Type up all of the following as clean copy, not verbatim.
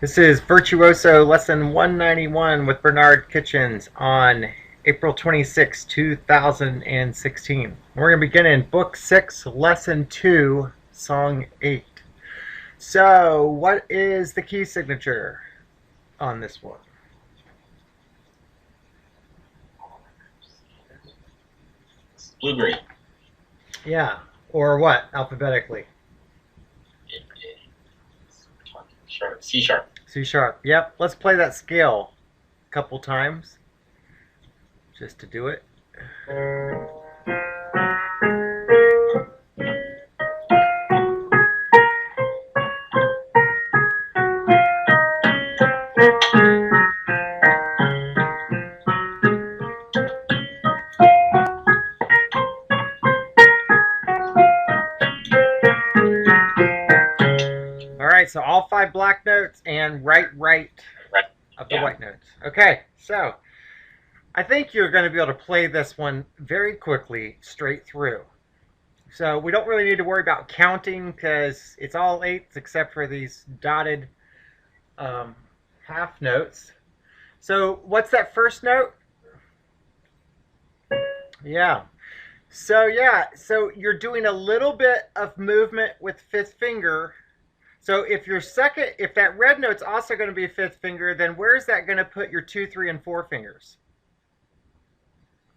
This is Virtuoso Lesson 191 with Bernard Kitchens on April 26, 2016. We're going to begin in Book 6, Lesson 2, Song 8. So, what is the key signature on this one? Blue-green. Yeah, or what, alphabetically? C sharp. C sharp. Yep, let's play that scale a couple times just to do it. So all 5 black notes and right of the white notes. Okay, so I think you're going to be able to play this one very quickly straight through. So we don't really need to worry about counting because it's all 8s except for these dotted half notes. So what's that first note? Yeah. So you're doing a little bit of movement with 5th finger. So if that red note's also going to be a 5th finger, then where's that going to put your 2, 3, and 4 fingers?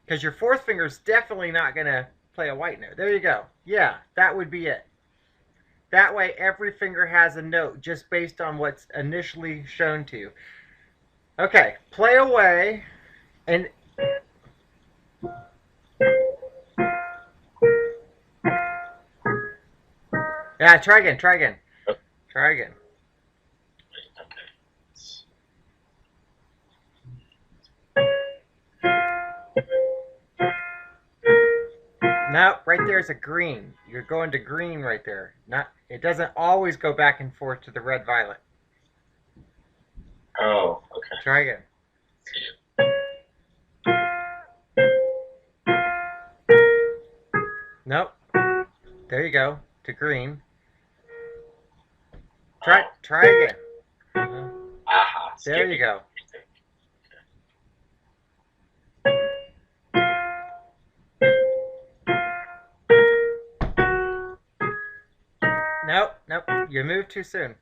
Because your 4th finger is definitely not going to play a white note. There you go. Yeah, that would be it. That way every finger has a note just based on what's initially shown to you. Okay, play away. And yeah, try again. Try again. No, right there's a green. You're going to green right there. It doesn't always go back and forth to the red violet. Oh, okay. Try again. Nope. There you go. To green. Try again. There you go. Nope. You moved too soon.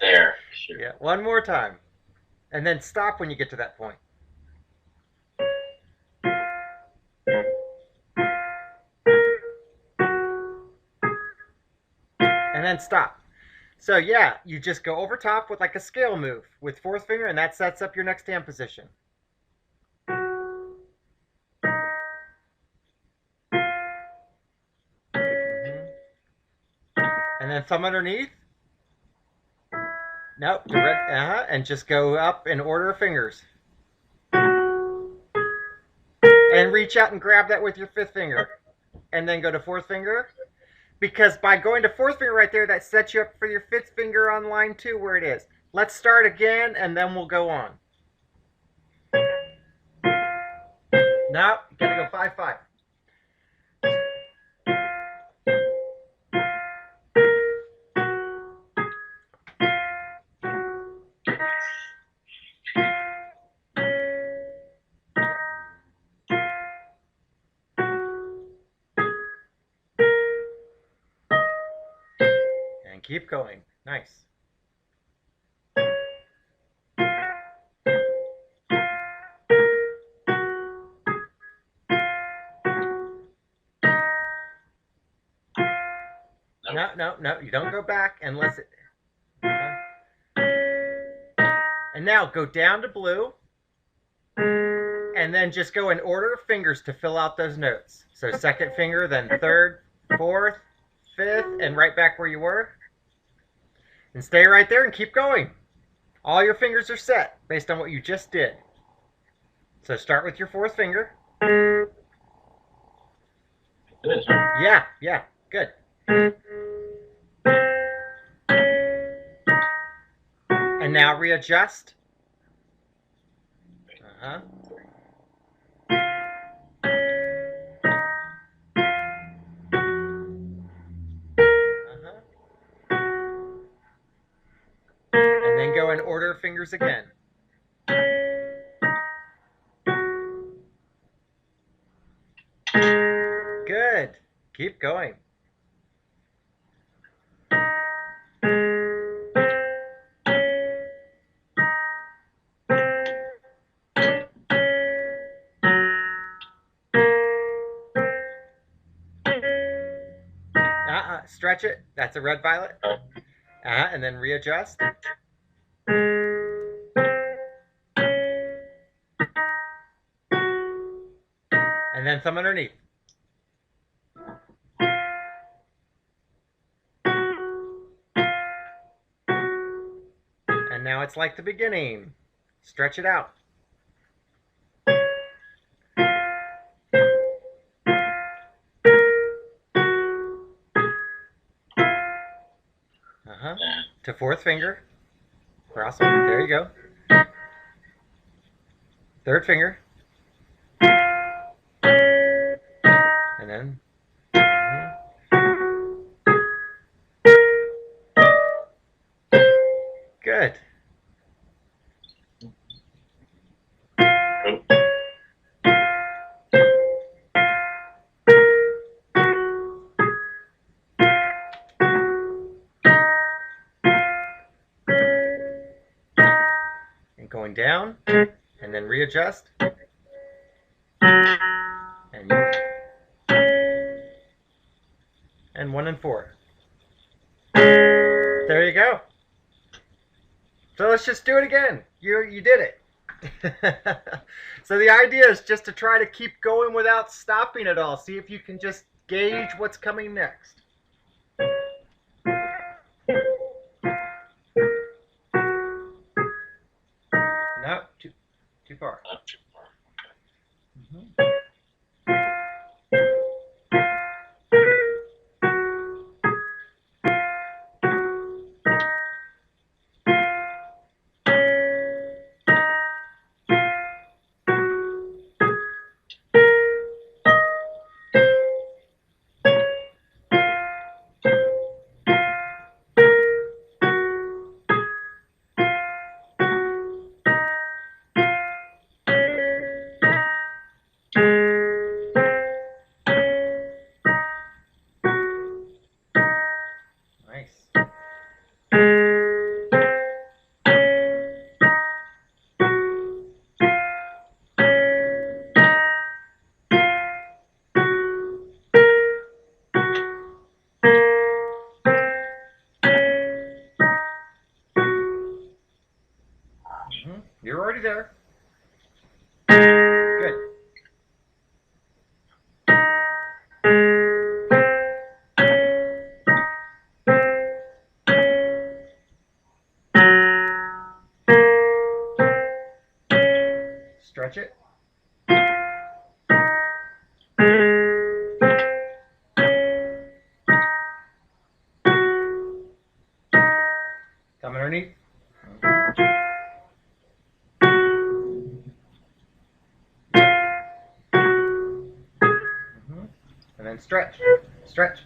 There. Sure. Yeah, one more time. And then stop when you get to that point. And then stop. So yeah, you just go over top with like a scale move with 4th finger, and that sets up your next hand position. And then thumb underneath. Nope, the red, and just go up in order of fingers. And reach out and grab that with your 5th finger. And then go to 4th finger. Because by going to 4th finger right there, that sets you up for your 5th finger on line 2 where it is. Let's start again, and then we'll go on. Nope, you gotta go 5-5. And keep going. Nice. No, you don't go back unless it... And now go down to blue, and then just go in order of fingers to fill out those notes. So 2nd finger, then 3rd, 4th, 5th, and right back where you were. And stay right there and keep going. All your fingers are set based on what you just did. So start with your 4th finger. Good. Yeah, good. And now readjust. then go in order of fingers again. Good. Keep going. Stretch it. That's a red violet. And then readjust. And then thumb underneath. And now it's like the beginning. Stretch it out. To fourth finger. Cross it. There you go. Third finger. And then. Good. And going down, and then readjust. And 1 and 4. There you go. So let's just do it again. You did it. So the idea is just to try to keep going without stopping at all. See if you can just gauge what's coming next. No, too far. Not too far. Mm-hmm. You're already there. Good. Stretch it. Thumb underneath. And then stretch. Stretch.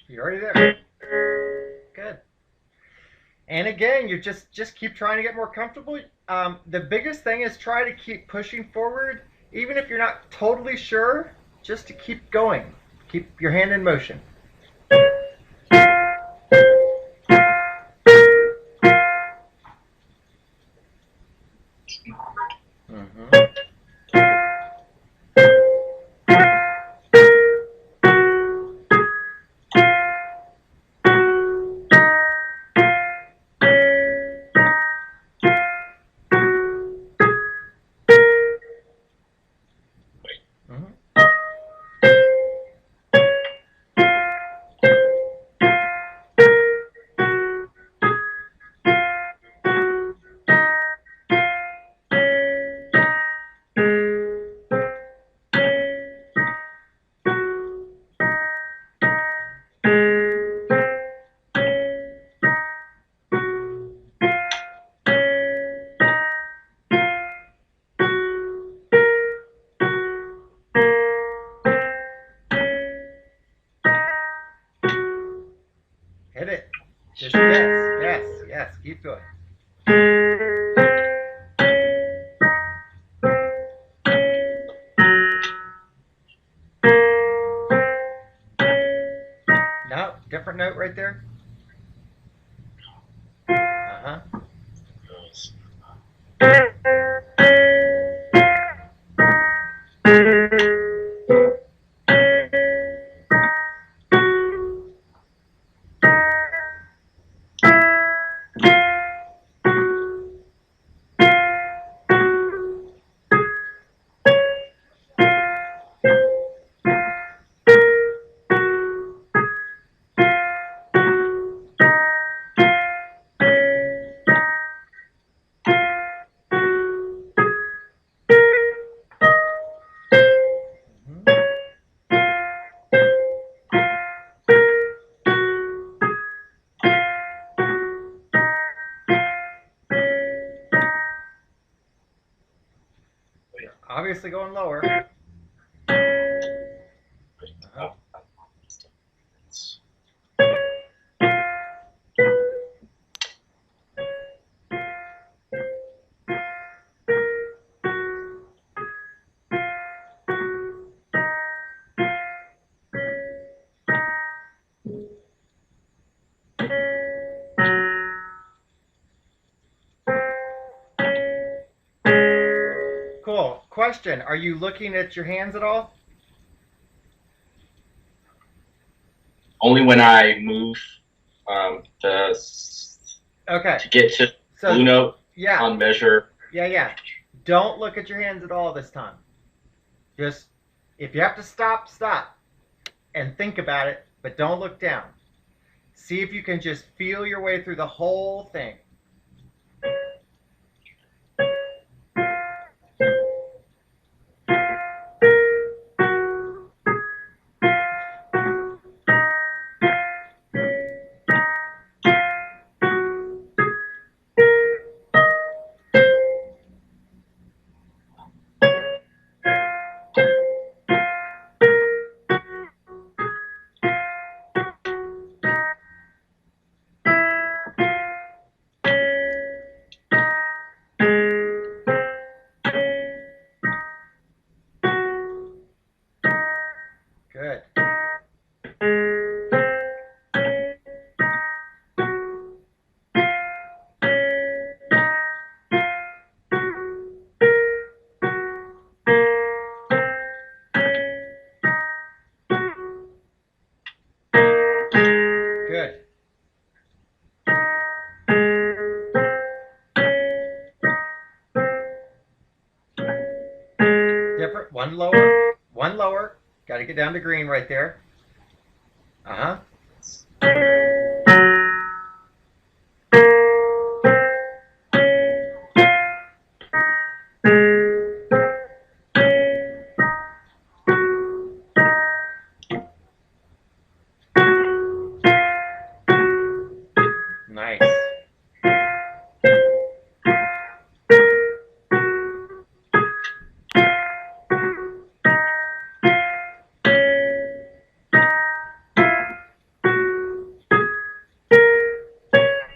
You're already there. Good. And again, you just keep trying to get more comfortable. The biggest thing is try to keep pushing forward, even if you're not totally sure, just to keep going. Keep your hand in motion. Mm-hmm. Mm-hmm. Just yes. Keep going. No, different note right there. Uh-huh. Obviously going lower. Uh-huh. Cool. Question, are you looking at your hands at all? Only when I move to get to blue note on measure. Yeah. Don't look at your hands at all this time. Just, if you have to stop, stop. And think about it, but don't look down. See if you can just feel your way through the whole thing. Good. Good. Different. One lower. One lower. Got to get down to green right there. Uh-huh. Nice.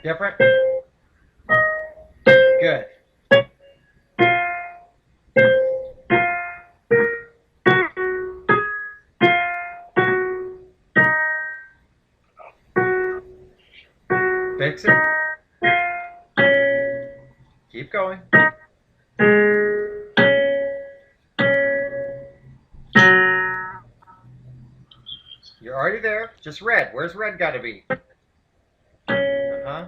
Different. Good. Fix it. Keep going. You're already there. Just red. Where's red got to be? Uh-huh.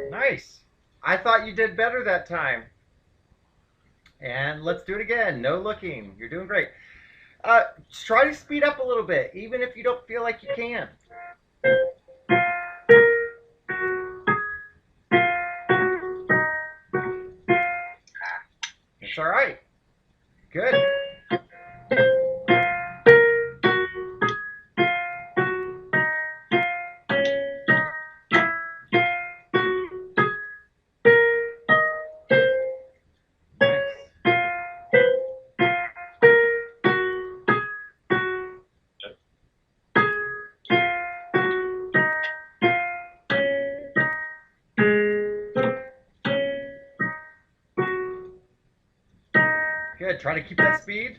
Nice. I thought you did better that time. And let's do it again. No looking. You're doing great. Try to speed up a little bit, even if you don't feel like you can. It's all right. Good. Try to keep that speed.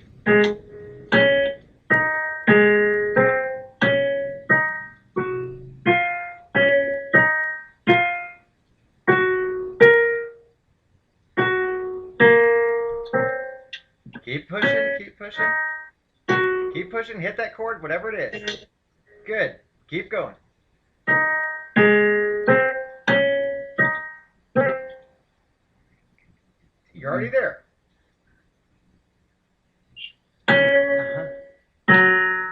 Keep pushing, keep pushing. Keep pushing, hit that chord, whatever it is. Good. Keep going. You're already there.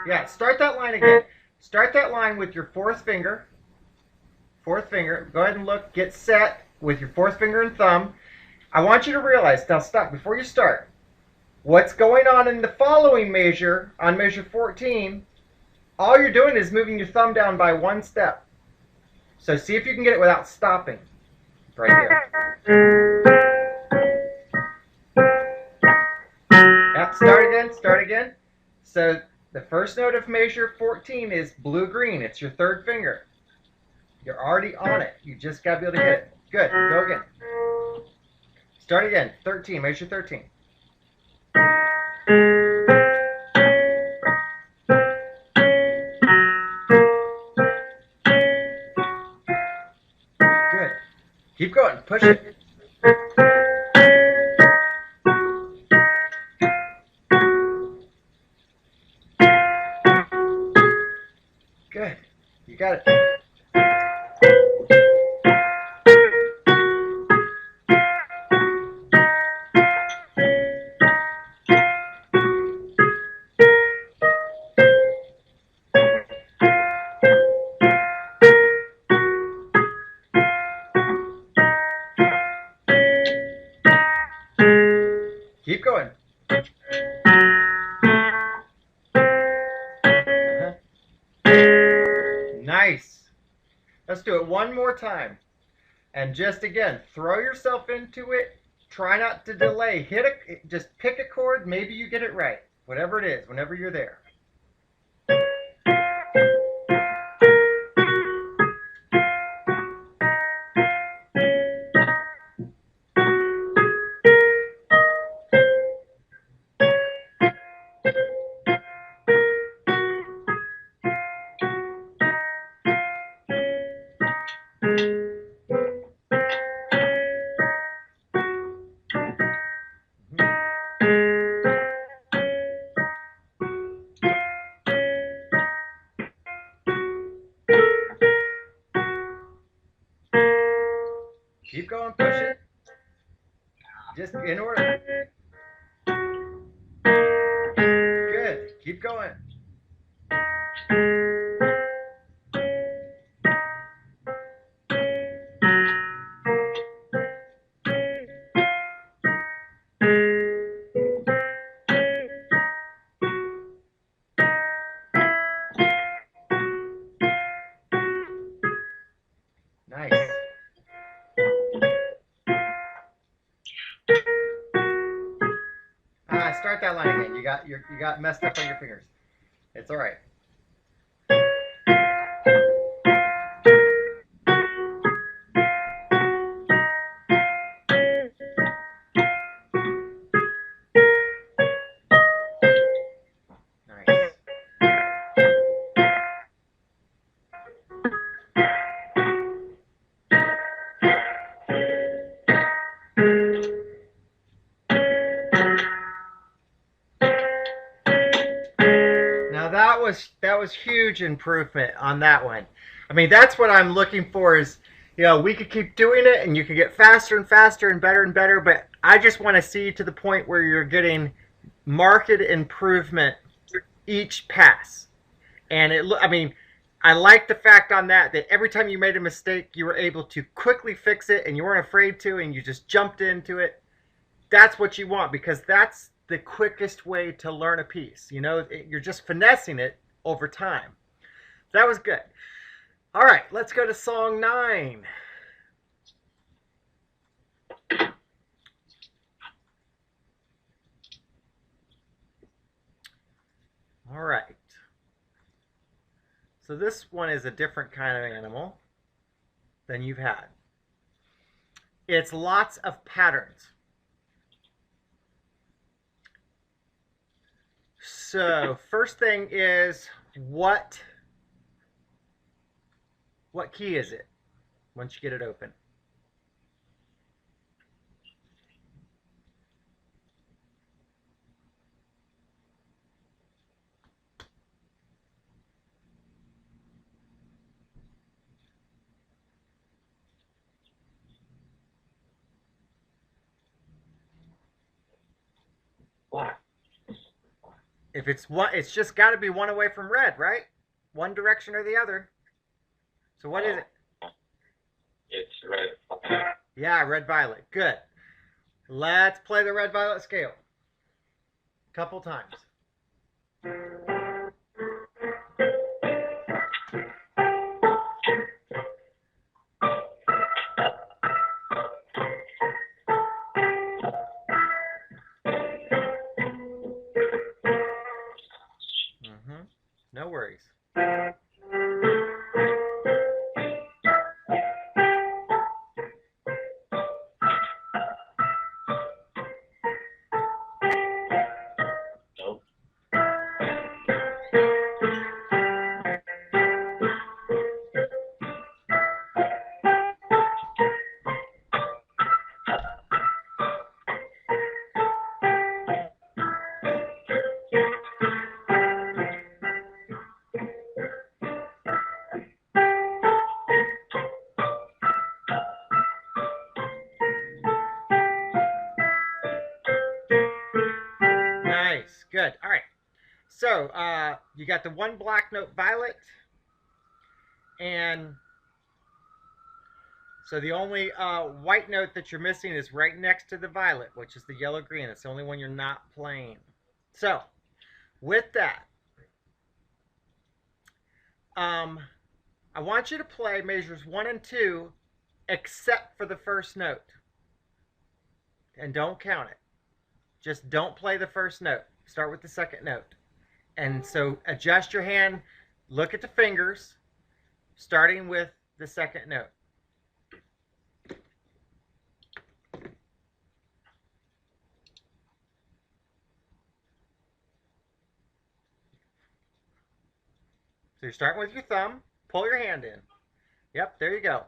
Yeah, start that line again. Start that line with your fourth finger. Fourth finger. Go ahead and look. Get set with your fourth finger and thumb. I want you to realize, now stop, before you start, what's going on in the following measure, on measure 14, all you're doing is moving your thumb down by one step. So see if you can get it without stopping. Right there. Yep, start again, start again. So the first note of measure 14 is blue-green. It's your third finger. You're already on it. You just got to be able to hit it. Good. Go again. Start again. 13. Measure 13. Good. Keep going. Push it. Good. You got it. Keep going. Nice. Let's do it one more time. And just again, throw yourself into it. Try not to delay. Hit it. Just pick a chord. Maybe you get it right. Whatever it is, whenever you're there. Keep going, push it. Just in order. Good. Keep going. Nice. Start that line again. You got messed up on your fingers. It's all right. Nice. That was huge improvement on that one. I mean, that's what I'm looking for is, you know, we could keep doing it and you could get faster and faster and better, but I just want to see to the point where you're getting marked improvement each pass. And I mean, I like the fact on that every time you made a mistake, you were able to quickly fix it and you weren't afraid to, and you just jumped into it. That's what you want, because that's the quickest way to learn a piece. You know, you're just finessing it over time. That was good. All right, let's go to song 9. All right. So this one is a different kind of animal than you've had. It's lots of patterns. So first thing is what key is it once you get it open? Black. If it's one, it's just got to be one away from red, right? One direction or the other. So what is it? It's red. Yeah, red-violet. Good. Let's play the red-violet scale. A couple times. No worries. Nope. Nice. Good. All right. So you got the one black note violet, and so the only white note that you're missing is right next to the violet, which is the yellow-green. It's the only one you're not playing. So with that, I want you to play measures 1 and 2 except for the first note. And don't count it. Just don't play the first note. Start with the second note. And so adjust your hand, look at the fingers, starting with the second note. So you're starting with your thumb, pull your hand in. Yep, there you go.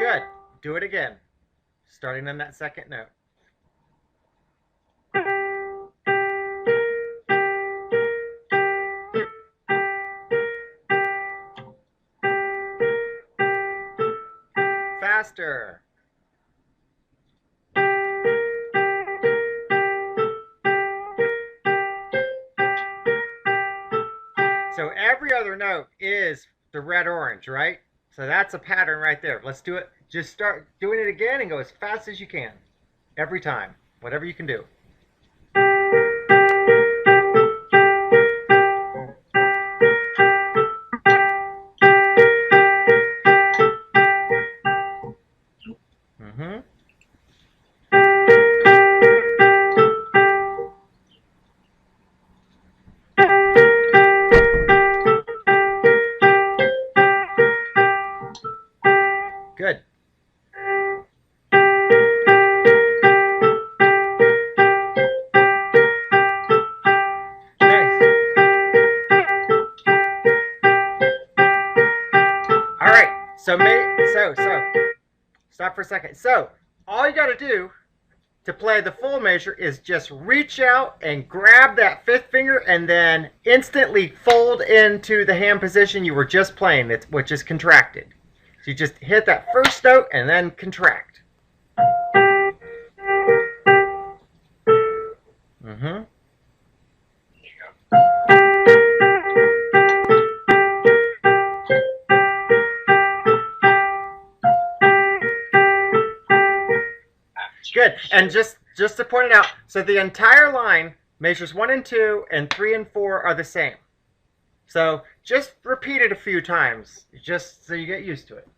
Good. Do it again, starting on that second note. Faster. So every other note is the red-orange, right? So that's a pattern right there. Let's do it. Just start doing it again and go as fast as you can. Every time. Whatever you can do. Good. Nice. All right. So stop for a second. So all you got to do to play the full measure is just reach out and grab that fifth finger and then instantly fold into the hand position you were just playing, which is contracted. So you just hit that first note and then contract. Good. And just to point it out, so the entire line, measures 1 and 2 and 3 and 4 are the same. So just repeat it a few times, just so you get used to it.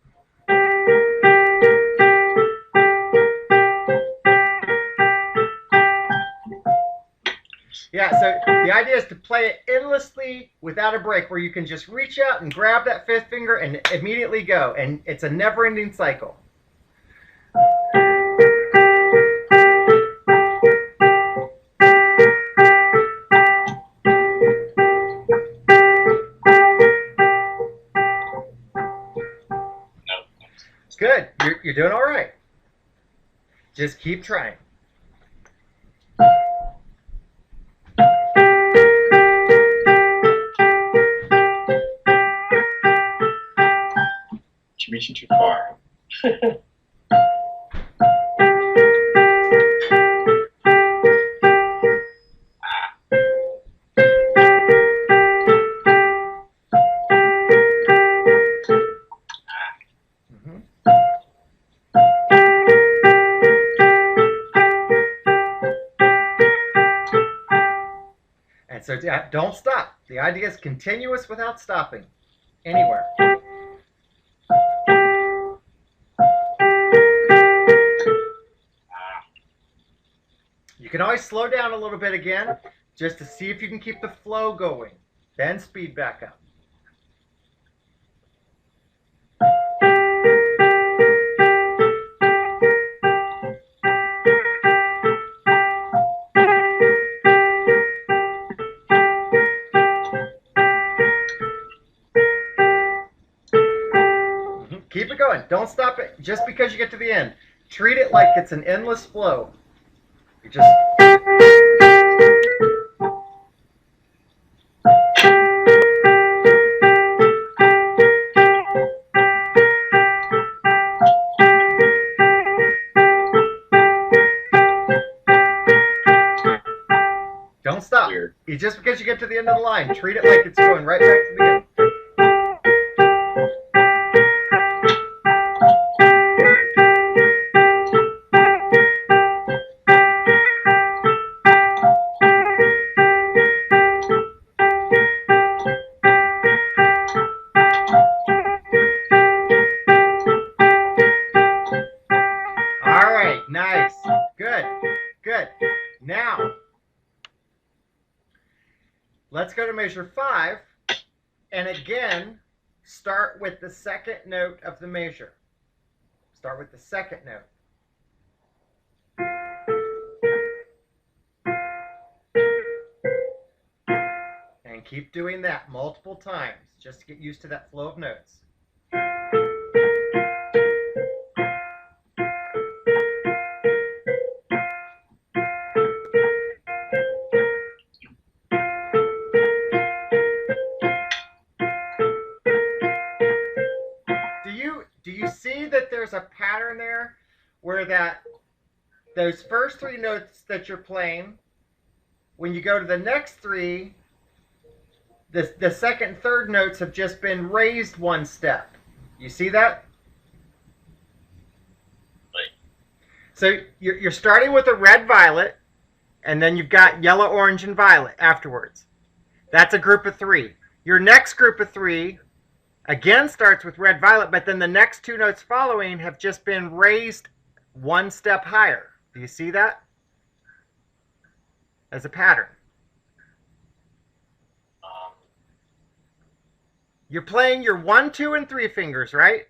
Yeah, so the idea is to play it endlessly without a break, where you can just reach out and grab that fifth finger and immediately go. And it's a never-ending cycle. No. Good. You're doing all right. Just keep trying. You're reaching too far. Mhm. And so don't stop. The idea is continuous without stopping anywhere. You can always slow down a little bit again, just to see if you can keep the flow going. Then speed back up. Keep it going. Don't stop it just because you get to the end. Treat it like it's an endless flow. You just... Don't stop. Weird. Just because you get to the end of the line, treat it like it's going right back to the end. All right, nice. Good, good. Now, let's go to measure 5, and again, start with the second note of the measure. Start with the second note. And keep doing that multiple times, just to get used to that flow of notes. Do you see that there's a pattern there where those first 3 notes that you're playing, when you go to the next 3, the second and third notes have just been raised 1 step. You see that? Right. So you're starting with a red, violet, and then you've got yellow, orange, and violet afterwards. That's a group of 3. Your next group of 3 again starts with red, violet, but then the next 2 notes following have just been raised 1 step higher. Do you see that? As a pattern. You're playing your 1, 2, and 3 fingers, right?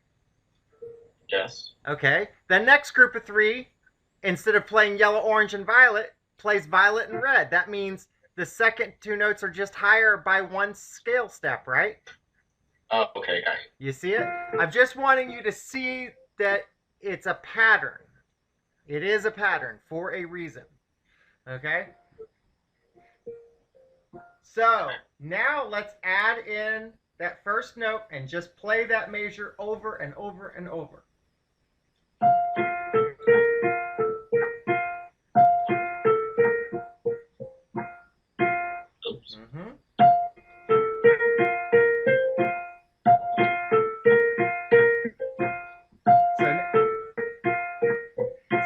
Yes. Okay. The next group of 3, instead of playing yellow, orange, and violet, plays violet and red. That means the second 2 notes are just higher by 1 scale step, right? Oh, okay, got it. You see it? I'm just wanting you to see that it's a pattern. It is a pattern for a reason. Okay? So, now let's add in that first note and just play that measure over and over and over. Oops. Mm-hmm.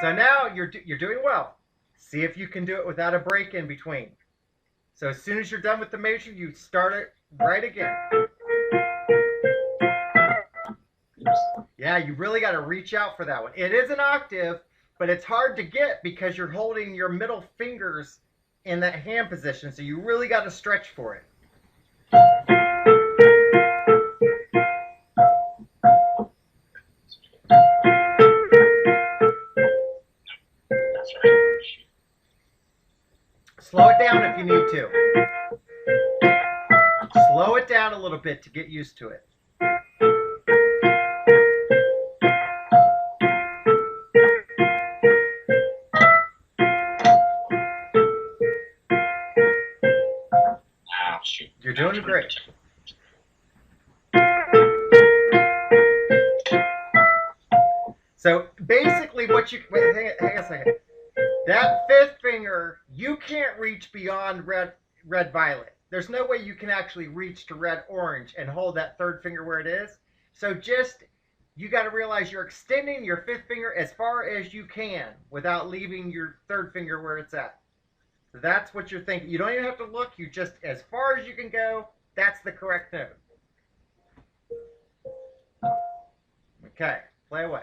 So now you're doing well. See if you can do it without a break in between. So as soon as you're done with the measure, you start it right again. Oops. Yeah, you really got to reach out for that one. It is an octave, but it's hard to get because you're holding your middle fingers in that hand position, so you really got to stretch for it. That's right. Slow it down if you need to. Slow it down a little bit to get used to it. Ah, shoot. You're doing great. So basically what you, wait, hang on a second. That fifth finger, you can't reach beyond red, violet. There's no way you can actually reach to red, orange and hold that third finger where it is. So just, you got to realize you're extending your fifth finger as far as you can without leaving your third finger where it's at. So that's what you're thinking. You don't even have to look. You just, as far as you can go, that's the correct note. Okay, play away.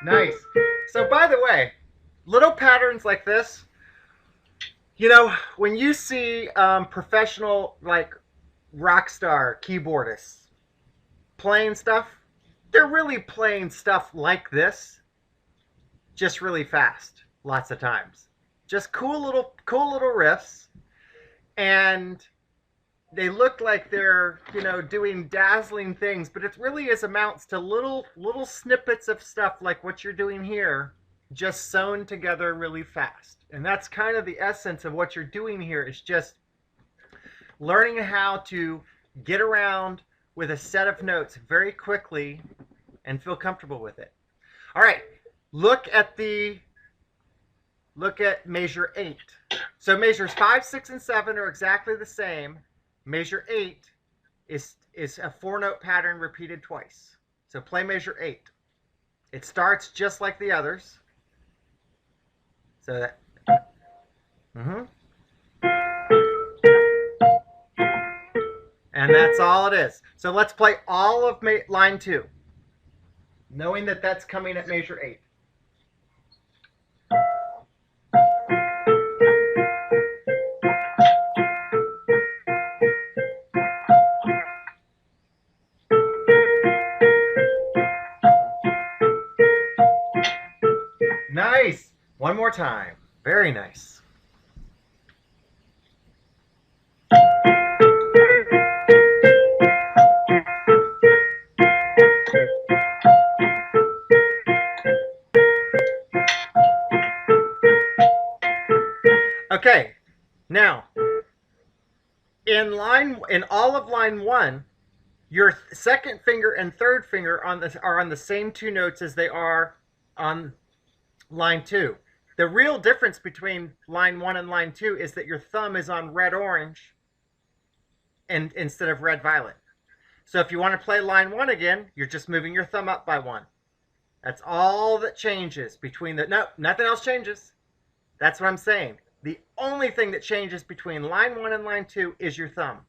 Nice. So by the way, little patterns like this, you know, when you see professional, like, rock star keyboardists playing stuff, they're really playing stuff like this, just really fast, lots of times. Just cool little riffs, and they look like they're, you know, doing dazzling things, but it really is amounts to little snippets of stuff like what you're doing here, just sewn together really fast. And that's kind of the essence of what you're doing here, is just learning how to get around with a set of notes very quickly and feel comfortable with it. All right, look at measure 8. So measures 5, 6, and 7 are exactly the same. Measure 8 is a 4-note pattern repeated twice. So play measure 8. It starts just like the others. So that. And that's all it is. So let's play all of line 2, knowing that that's coming at measure 8. Nice. One more time. Very nice. Okay, now in all of line 1, your second finger and third finger are on the same 2 notes as they are on line 2. The real difference between line 1 and line 2 is that your thumb is on red orange and instead of red violet. So if you want to play line 1 again, you're just moving your thumb up by 1. That's all that changes between nothing else changes. That's what I'm saying. The only thing that changes between line 1 and line 2 is your thumb.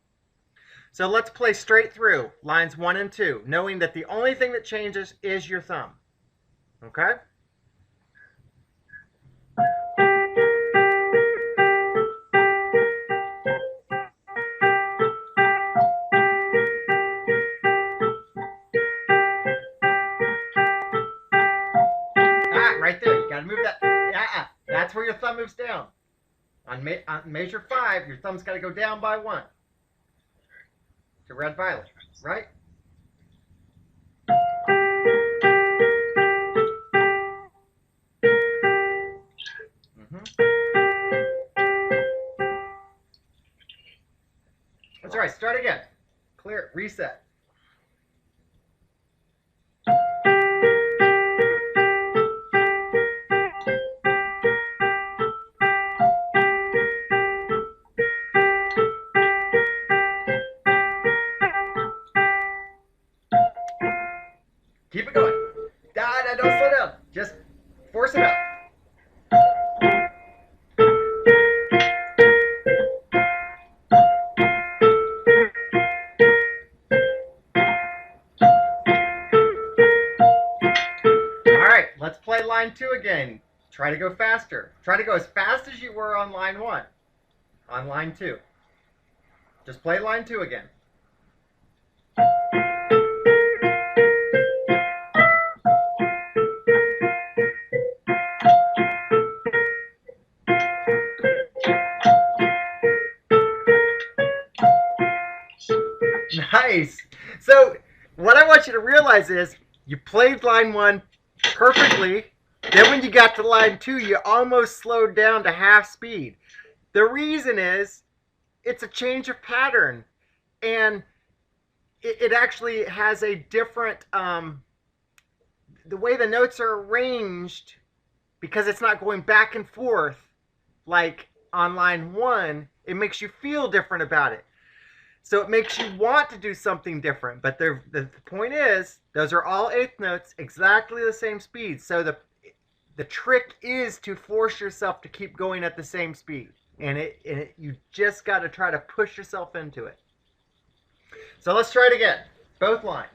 So let's play straight through lines 1 and 2, knowing that the only thing that changes is your thumb. Okay? Right there. You got to move that. Yeah, that's where your thumb moves down. On measure 5, your thumb's got to go down by 1 to red violet, right? That's all right. Start again. Clear. Reset. Try to go faster. Try to go as fast as you were on line 1. On line 2. Just play line 2 again. Nice. So what I want you to realize is you played line 1 perfectly. Then when you got to line 2, you almost slowed down to half speed. The reason is it's a change of pattern. And it actually has a different, the way the notes are arranged, because it's not going back and forth like on line 1, it makes you feel different about it. So it makes you want to do something different. But the point is, those are all eighth notes, exactly the same speed. So the trick is to force yourself to keep going at the same speed. And you just got to try to push yourself into it. So let's try it again. Both lines.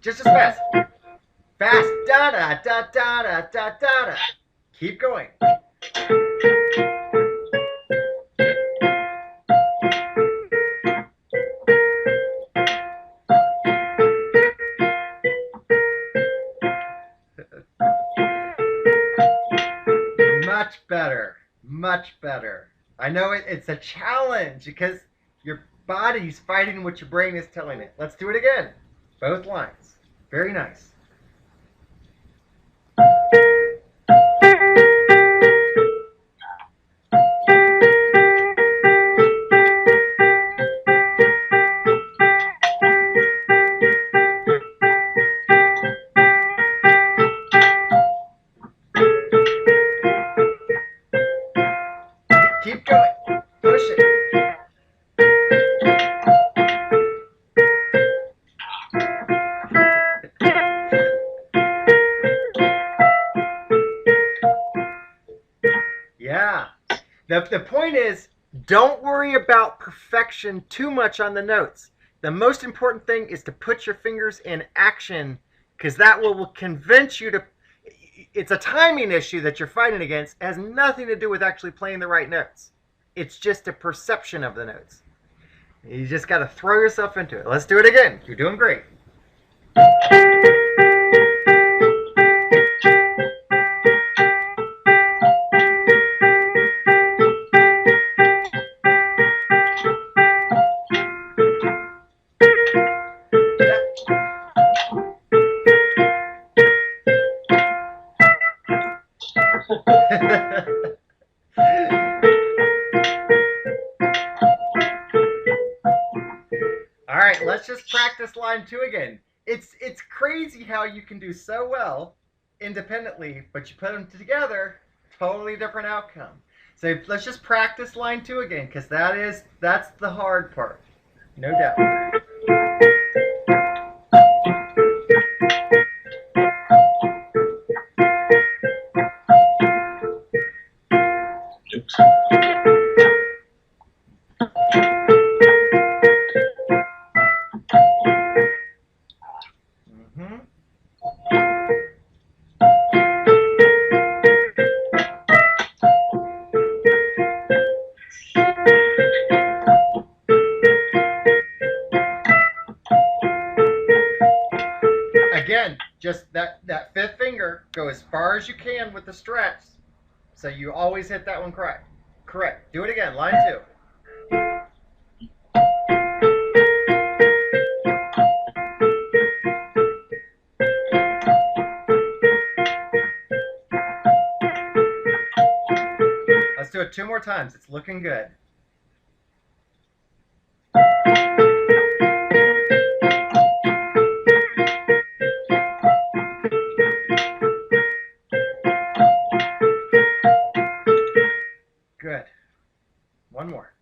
Just as fast. Fast. Da da da da da da da da. Keep going. Much better. Much better. I know it's a challenge because your body's fighting what your brain is telling it. Let's do it again. Both lines. Very nice. Keep going. Push it. Yeah. The point is, don't worry about perfection too much on the notes. The most important thing is to put your fingers in action, because that will convince you to. It's a timing issue that you're fighting against. It has nothing to do with actually playing the right notes. It's just a perception of the notes. You just got to throw yourself into it. Let's do it again. You're doing great. All right, let's just practice line 2 again. It's crazy how you can do so well independently, but you put them together, totally different outcome. So let's just practice line 2 again, because that's the hard part, no doubt. Oops. Again, just that fifth finger, go as far as you can with the stretch, so you always hit that one correct. Correct. Do it again, line 2. Let's do it 2 more times. It's looking good. Good. One more.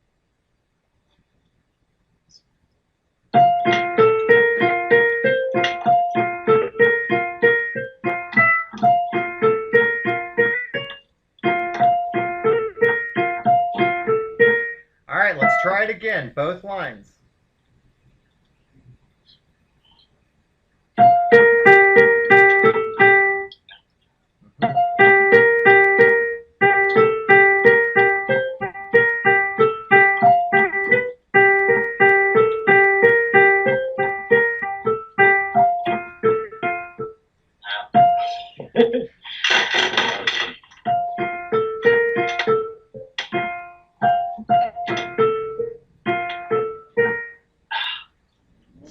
again, both lines.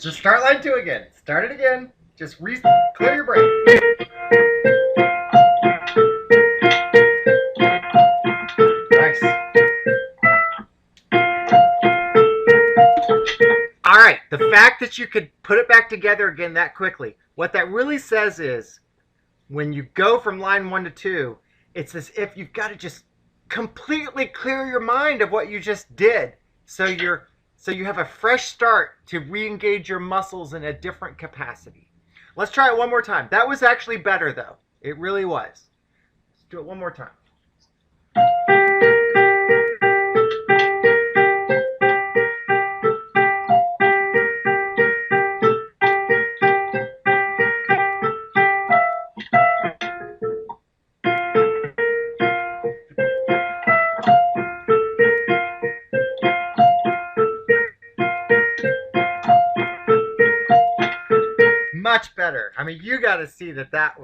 Just start line 2 again. Start it again. Just clear your brain. Nice. All right. The fact that you could put it back together again that quickly, what that really says is when you go from line 1 to 2, it's as if you've got to just completely clear your mind of what you just did. So you have a fresh start to re-engage your muscles in a different capacity. Let's try it one more time. That was actually better, though. It really was. Let's do it one more time. Much better. I mean, you got to see that's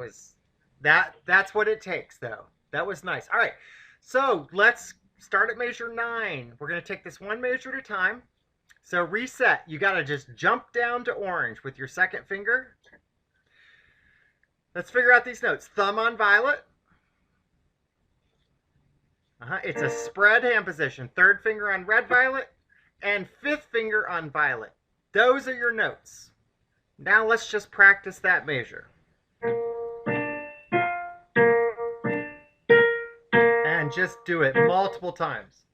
what it takes, though. That was nice. All right, so let's start at measure 9. We're going to take this one measure at a time. So reset. You got to just jump down to orange with your second finger. Let's figure out these notes. Thumb on violet. It's a spread hand position. Third finger on red violet and fifth finger on violet. Those are your notes. Now let's just practice that measure. And just do it multiple times.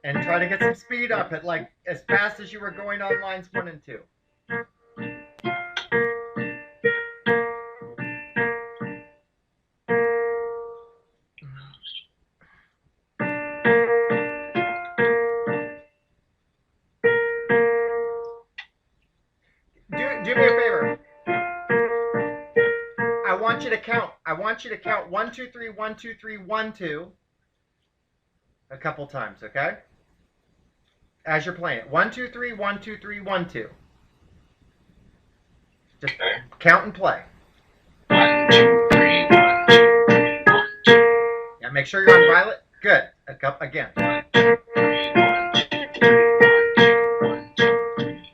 And try to get some speed up at like as fast as you were going on lines 1 and 2. Do me a favor. I want you to count. I want you to count 1, 2, 3, 1, 2, 3, 1, 2 a couple times, okay? As you're playing it. 1, 2, 3, 1, 2, 3, 1, 2. Just count and play. 1, 2, 3, 1, 2, 3, 1, 2. Yeah, make sure you're on violet. Good. Again. 1, 2, 3, 1, 2, 3, 1, 2, 1,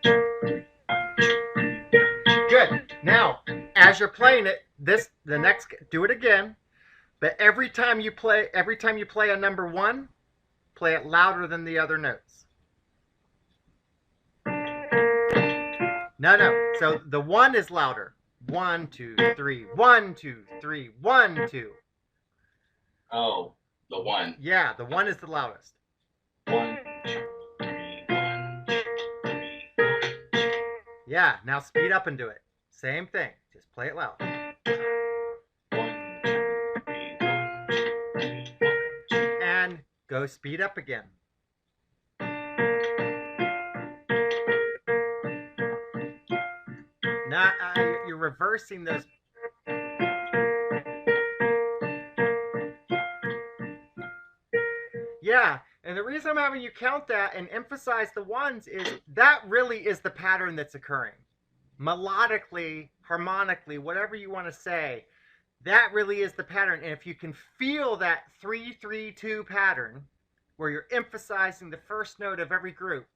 2, 3. Good. Now, as you're playing it, do it again. But every time you play a number 1, play it louder than the other notes. No. So the 1 is louder. 1, 2, 3, 1, 2, 3, 1, 2. Oh, the 1. Yeah, the 1 is the loudest. 1, 2, 3, 1, 2, 3, 1, 2. Yeah, now speed up and do it. Same thing. Just play it loud. 1, 2, 3, 1, 2, 3, 1, 2. And go speed up again. Now you're reversing those. Yeah, and the reason I'm having you count that and emphasize the 1s is that really is the pattern that's occurring. Melodically, harmonically, whatever you want to say, that really is the pattern. And if you can feel that 3-3-2 pattern where you're emphasizing the first note of every group,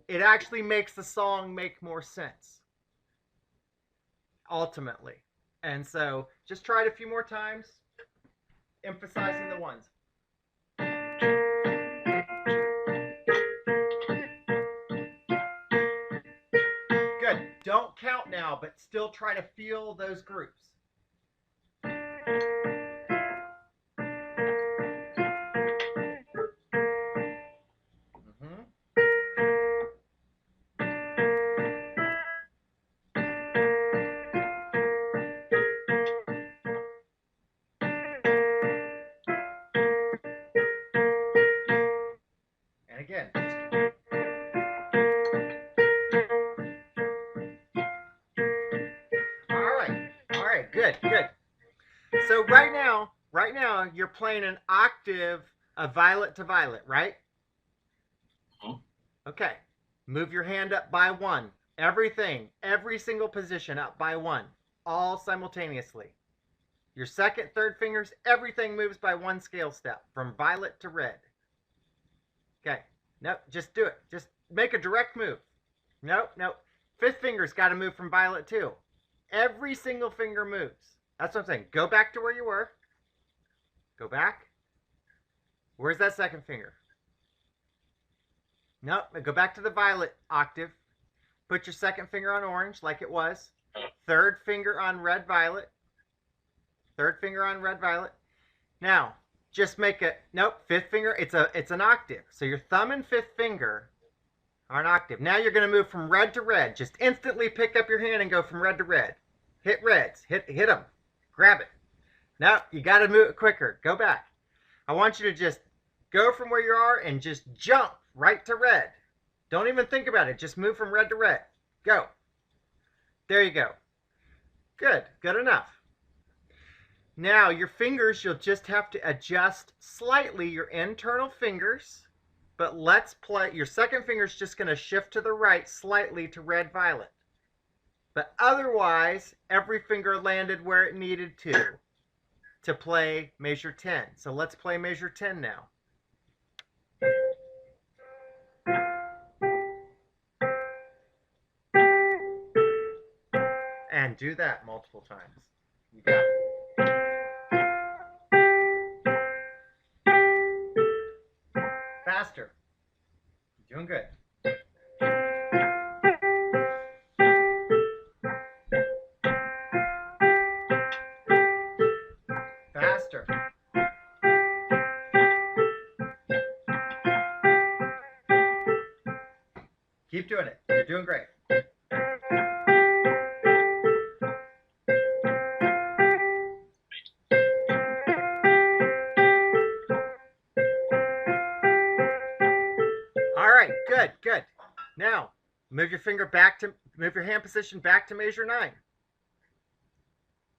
it actually makes the song make more sense, ultimately. And so just try it a few more times, emphasizing the 1s. Good. Don't count now, but still try to feel those groups. Good, good. So right now you're playing an octave of violet to violet, right? Mhm. Okay. Move your hand up by one. Everything, every single position up by one, all simultaneously. Your second, third fingers, everything moves by one scale step from violet to red. Okay. Nope, just do it. Just make a direct move. Nope, nope. Fifth finger's got to move from violet too. Every single finger moves. That's what I'm saying. Go back to where you were. Go back. Where's that second finger? Nope. Go back to the violet octave. Put your second finger on orange like it was. Third finger on red violet. Third finger on red violet. Now, just make it, nope, fifth finger, it's an octave. So your thumb and fifth finger are an octave. Now you're going to move from red to red. Just instantly pick up your hand and go from red to red. Hit reds. Hit them. Grab it. Now you got to move it quicker. Go back. I want you to just go from where you are and just jump right to red. Don't even think about it. Just move from red to red. Go. There you go. Good. Good enough. Now your fingers, you'll just have to adjust slightly your internal fingers. But let's play. Your second finger is just going to shift to the right slightly to red violet. But otherwise, every finger landed where it needed to play measure 10. So let's play measure 10 now. And do that multiple times. You got it. Faster. You're doing good. Faster. Keep doing it. You're doing great. All right, good, good. Now, move your hand position back to measure 9.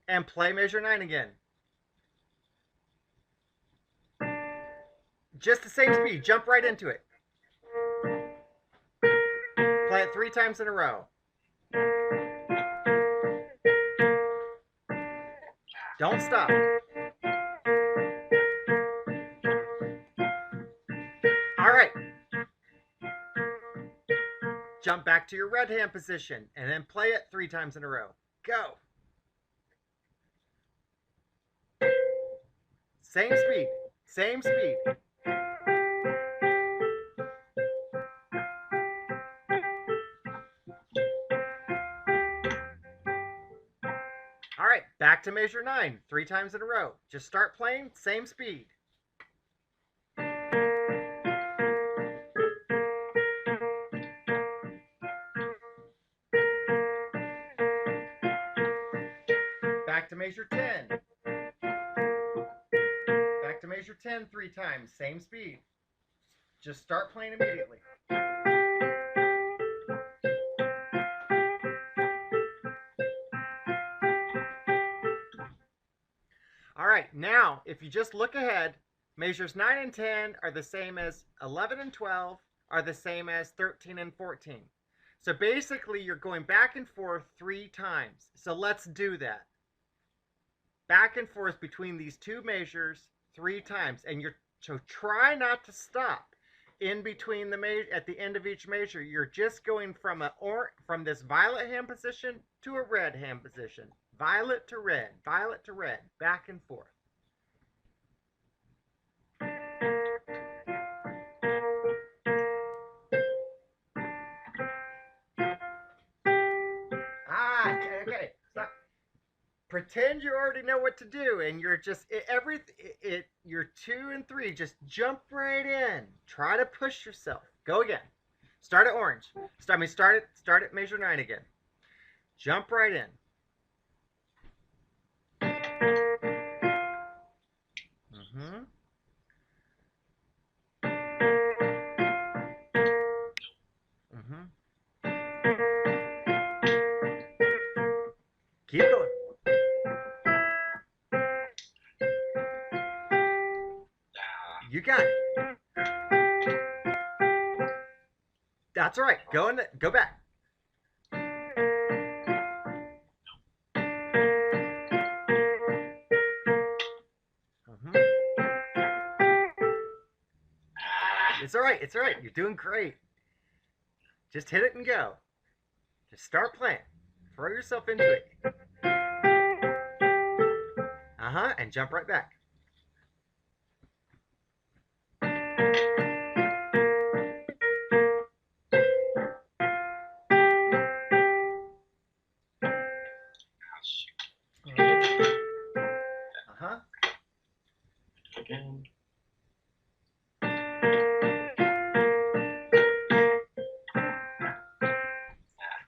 And play measure 9 again. Just the same speed. Jump right into it. Play it 3 times in a row. Don't stop. All right. Jump back to your red hand position and then play it 3 times in a row. Go. Same speed. Same speed. All right, back to measure 9, 3 times in a row. Just start playing, same speed. Back to measure 10. Back to measure 10 3 times, same speed. Just start playing immediately. All right, now, if you just look ahead, measures 9 and 10 are the same as 11 and 12 are the same as 13 and 14. So basically, you're going back and forth 3 times. So let's do that. Back and forth between these 2 measures 3 times. And so try not to stop in between at the end of each measure. You're just going from this violet hand position to a red hand position. Violet to red, back and forth. Okay. Stop. Pretend you already know what to do, and you're just you're 2 and 3. Just jump right in. Try to push yourself. Go again. Start at orange. Start at measure 9 again. Jump right in. Keep going. That's right. Go back. It's all right. It's all right. You're doing great. Just hit it and go. Just start playing. Throw yourself into it. And jump right back. Again.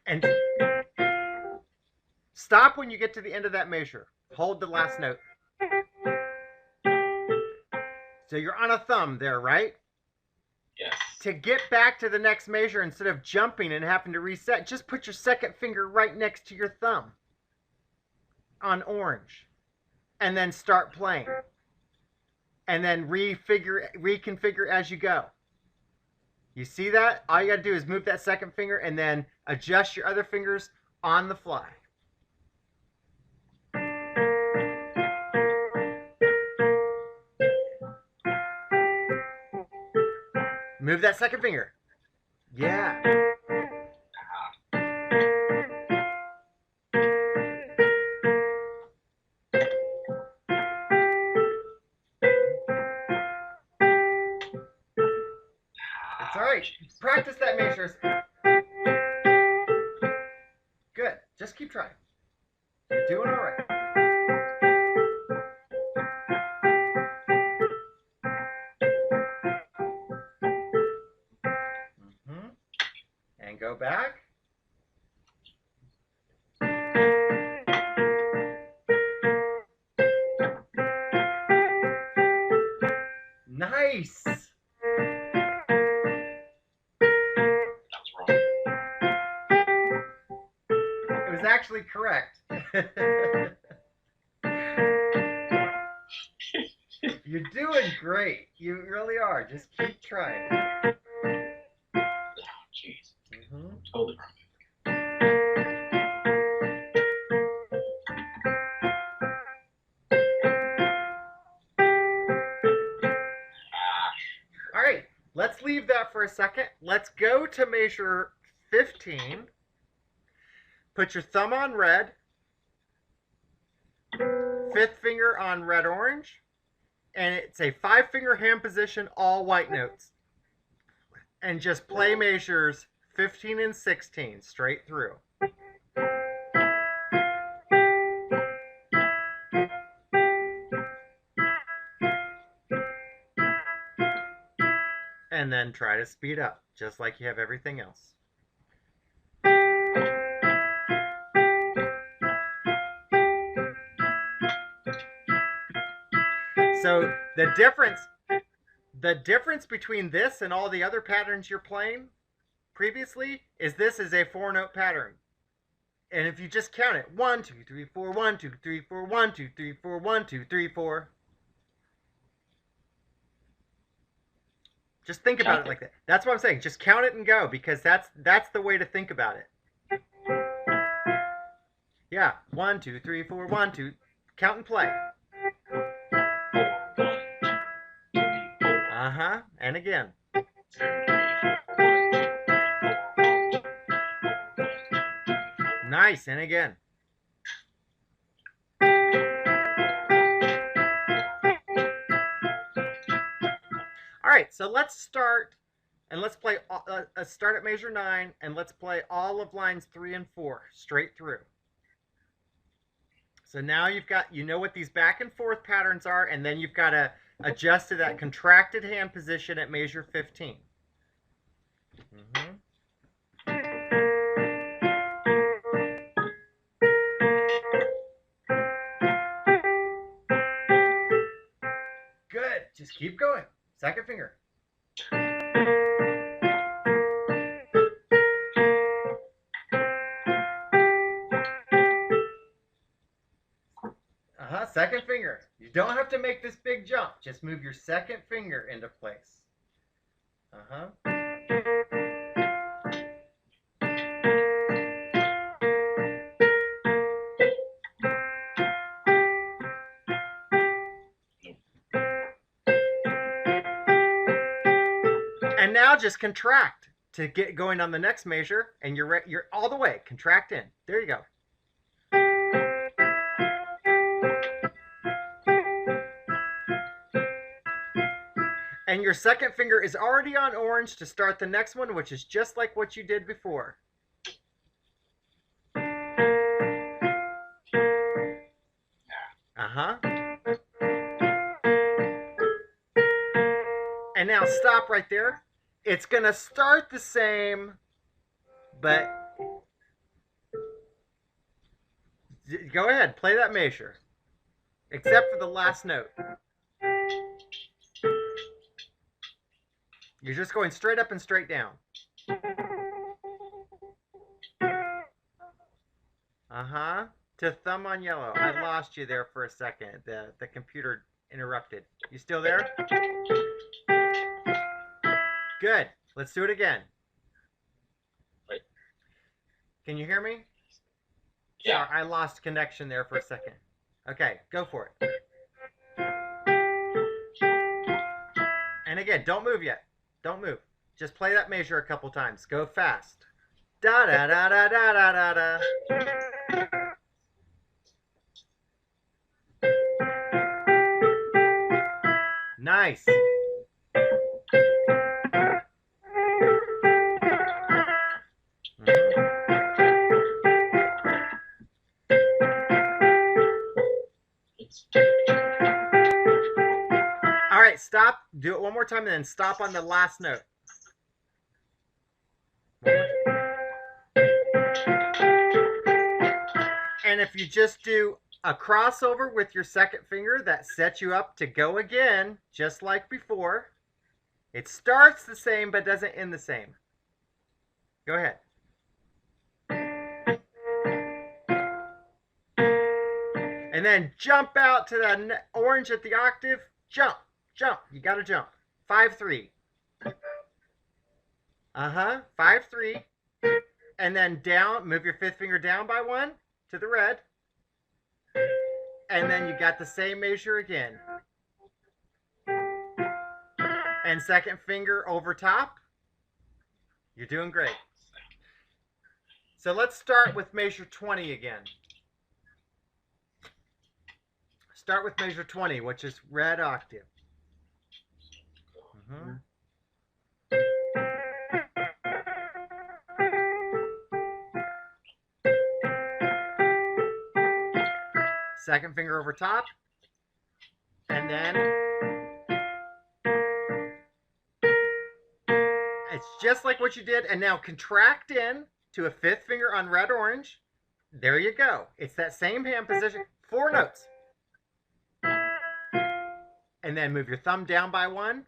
And stop when you get to the end of that measure. Hold the last note. So you're on a thumb there, right? Yes. To get back to the next measure, instead of jumping and having to reset, just put your second finger right next to your thumb on orange. And then start playing. And then reconfigure as you go. You see that? All you got to do is move that second finger and then adjust your other fingers on the fly. Move that second finger. Yeah. It's all right. Practice that measure. Good. Just keep trying. You're doing all right. And go back. Nice. It was actually correct. You're doing great. You really are. Just keep trying. Jeez. Totally wrong. All right. Let's leave that for a second. Let's go to measure 15. Put your thumb on red, fifth finger on red-orange, and it's a 5-finger hand position, all white notes. And just play measures 15 and 16 straight through. And then try to speed up, just like you have everything else. So the difference between this and all the other patterns you're playing previously is this is a 4-note pattern. And if you just count it, 1, 2, 3, 4, 1, 2, 3, 4, 1, 2, 3, 4, 1, 2, 3, 4. Just think about it like that. That's what I'm saying. Just count it and go, because that's the way to think about it. Yeah, 1, 2, 3, 4, 1, 2. Count and play. And again. Nice, and again. All right, so let's start, and let's play, start at measure 9, and let's play all of lines 3 and 4 straight through. So now you know what these back and forth patterns are, and then you've got to adjust to that contracted hand position at measure 15. Good. Just keep going. Second finger. Second finger. You don't have to make this big jump. Just move your second finger into place. now just contract to get going on the next measure, and you're all the way. Contract in. There you go. And your second finger is already on orange to start the next one, which is just like what you did before. Uh-huh. And now stop right there. It's going to start the same, but go ahead, play that measure. Except for the last note. You're just going straight up and straight down. Uh-huh. To thumb on yellow. I lost you there for a second. The computer interrupted. You still there? Good. Let's do it again. Wait. Can you hear me? Yeah. Sorry, I lost connection there for a second. Okay, go for it. And again, don't move yet. Don't move. Just play that measure a couple times. Go fast. Da da da da da da da da. Nice. All right, stop. Do it one more time and then stop on the last note. And if you just do a crossover with your second finger, that sets you up to go again, just like before. It starts the same, but doesn't end the same. Go ahead. And then jump out to the orange at the octave. Jump, jump. You got to jump. 5-3. Uh-huh. 5-3. And then down, move your fifth finger down by one to the red. And then you got the same measure again. And second finger over top. You're doing great. So let's start with measure 20 again. Start with measure 20, which is red octave. Second finger over top. And then it's just like what you did. And now contract in to a fifth finger on red orange. There you go. It's that same hand position. 4 notes. And then move your thumb down by one.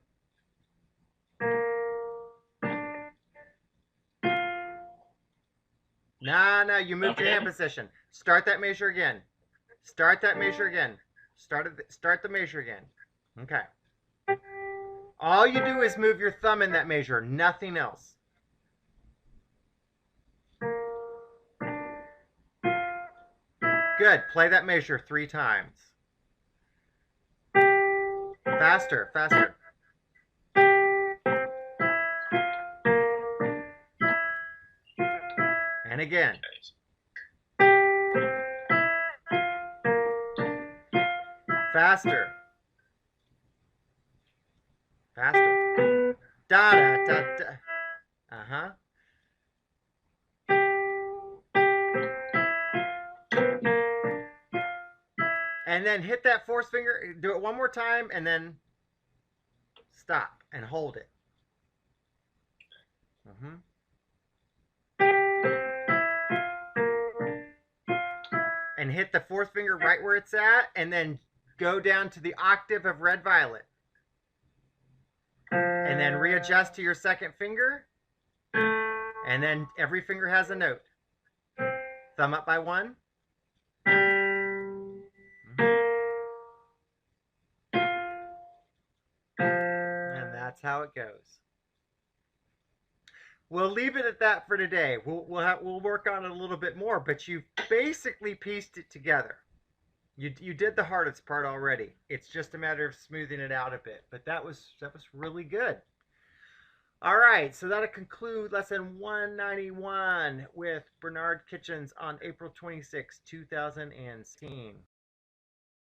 No, you moved your hand position. Start that measure again. Start that measure again. Start the measure again. Okay. All you do is move your thumb in that measure, nothing else. Good. Play that measure 3 times. Faster, faster. And again. Faster. Faster. Da da da da. Uh-huh. And then hit that fourth finger. Do it one more time and then stop and hold it. And hit the fourth finger right where it's at, and then go down to the octave of red violet. And then readjust to your second finger. And then every finger has a note. Thumb up by one. And that's how it goes. We'll leave it at that for today. We'll work on it a little bit more, but you've basically pieced it together. You did the hardest part already. It's just a matter of smoothing it out a bit. But that was really good. All right, so that'll conclude lesson 191 with Bernard Kitchens on April 26, 2016.